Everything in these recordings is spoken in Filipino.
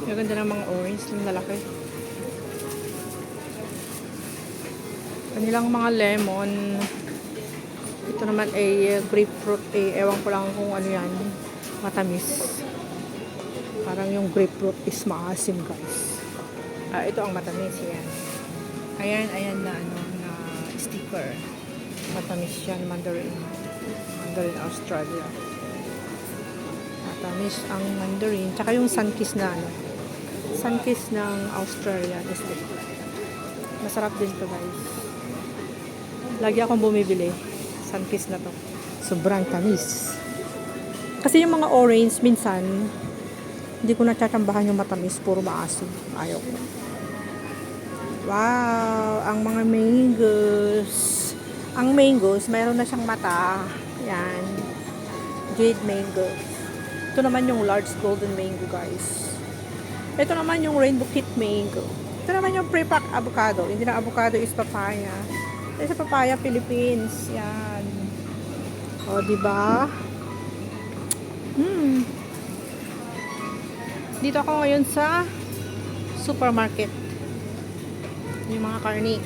Ang ganda ng mga orange ng lalaki. Kanilang mga lemon. Ito naman ay grapefruit. Ewan ko lang kung ano yan. Matamis. Parang yung grapefruit is maasim, guys. Ito ang matamis. Yan. Ayan na ano na sticker. Matamis yan. Mandarin Australia. Matamis ang mandarin. Tsaka yung Sunkist na ano. Sunkist ng Australia. Masarap din to, guys. Lagi akong bumibili. Sunkist na to. Sobrang tamis. Kasi yung mga orange, minsan, hindi ko natsatambahan yung matamis. Puro maasim. Ayaw ko. Wow! Ang mga mangoes. Ang mangoes, mayroon na siyang mata. Yan. Jade mango. Ito naman yung large golden mango, guys. Ito naman yung rainbow kit mango. Ito naman yung pre-packed avocado. Hindi na avocado is papaya. Ito sa papaya, Philippines. Yan. O, diba? Dito ako ngayon sa supermarket. Yung mga karne.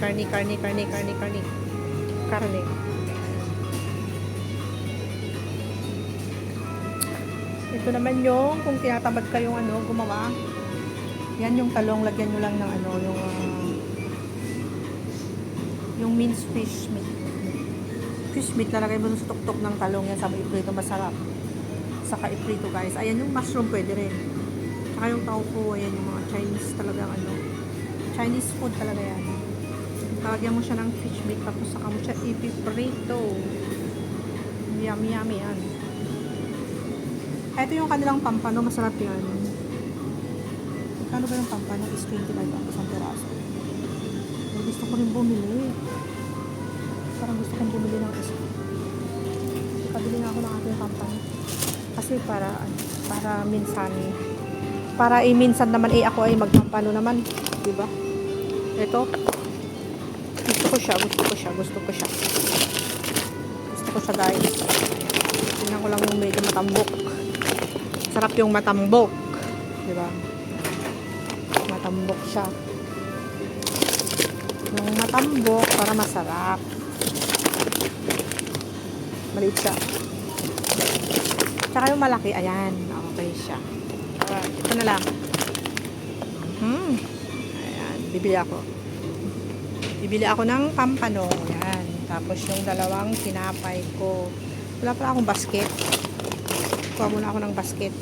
Ito naman yung kung tinatamad kayong ano, gumawa. Yan yung talong, lagyan nyo lang ng ano, yung minced fish meat. Fish meat, lalagay mo sa tuktok ng talong yan, sabi iprito, masarap. Saka iprito, guys. Ayan yung mushroom, pwede rin. Saka yung tofu, ayan yung mga Chinese talagang ano. Chinese food talaga yan. Lagyan mo siya ng fish meat, tapos saka mo siya ipiprito. Yummy yan. Ito yung kanilang pampano, masarap yan. Kano ba yung pampano? Is 25 ang peraso. Gusto ko rin bumili. Parang gusto kong bumili ng isa. Kabili na ako ng ating pampano. Kasi para minsan, minsan naman ako ay magpampano naman. Diba? Ito. Gusto ko siya, guys. Tingnan ko lang yung medyo matambok. Sarap yung matambok. Diba? Matambok siya. Yung matambok para masarap. Maliit siya. Tsaka yung malaki, ayan. Okay siya. Ito na lang. Ayan, bibili ako ng pampano. Ayan. Tapos yung dalawang tinapay ko. Wala pala akong basket. Kuha muna ako ng basket.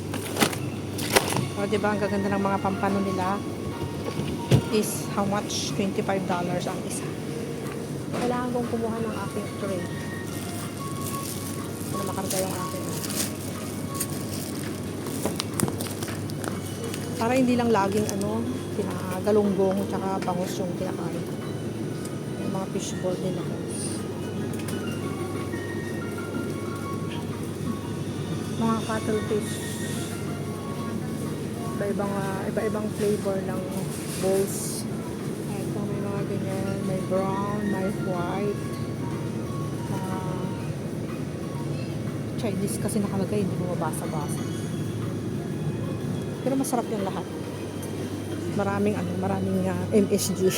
O, diba, ang gaganda ng mga pampano nila. Is how much? $25 ang isa. Kailangan kong kumuha ng aking tray. Para makarga yung aking. Para hindi lang laging galunggong tsaka bangus yung kinakain. Yung mga fishball nila. Mga cuttlefish. Iba-ibang flavor ng bowls. Ito may mga ganyan. May brown, may white. Chinese kasi nakalagay. Hindi mo mabasa-basa. Pero masarap yung lahat. Maraming MSG.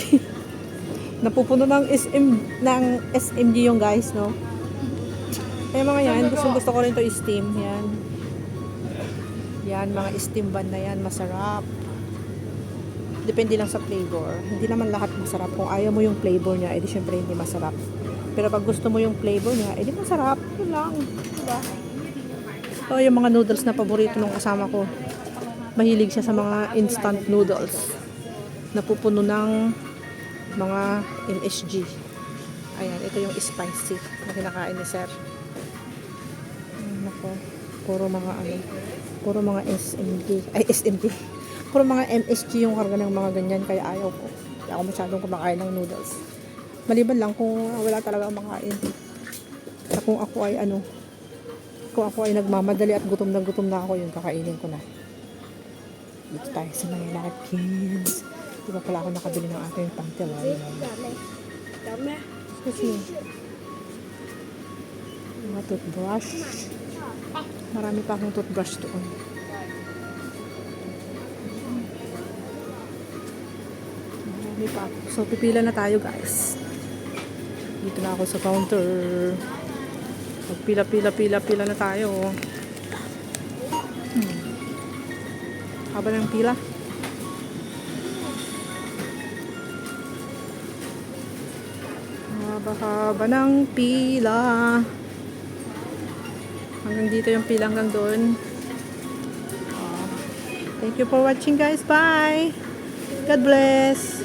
Napupuno ng SMG yung guys, no? Kaya mga yan, gusto ko rin to steam. Yan, mga steam bun na yan, masarap. Depende lang sa flavor. Hindi naman lahat masarap. Kung ayaw mo yung flavor niya, edi syempre hindi masarap. Pero pag gusto mo yung flavor niya, edi masarap. Yun lang. Diba? Ito yung mga noodles na paborito ng kasama ko. Mahilig siya sa mga instant noodles. Napupuno ng mga MSG. Ayan, ito yung spicy na kinakain ni Sir. Nako, puro mga SMG. Puro mga MSG yung karga ng mga ganyan, kaya ayaw ko. Kaya ako masyadong kumakain ng noodles. Maliban lang kung wala talaga ang makain. At kung ako ay nagmamadali at gutom na ako, yun kakainin ko na. Dito tayo sa mga Larkins. Di ba pala ako nakabili ng aking pantilay? Excuse me. Mga toothbrush. Marami pa akong toothbrush doon. Dami pa. So, pipila na tayo, guys. Dito na ako sa counter. Pila na tayo. Haba ng pila. Haba ng pila. Hanggang dito yung pila hanggang doon. Thank you for watching, guys. Bye! God bless!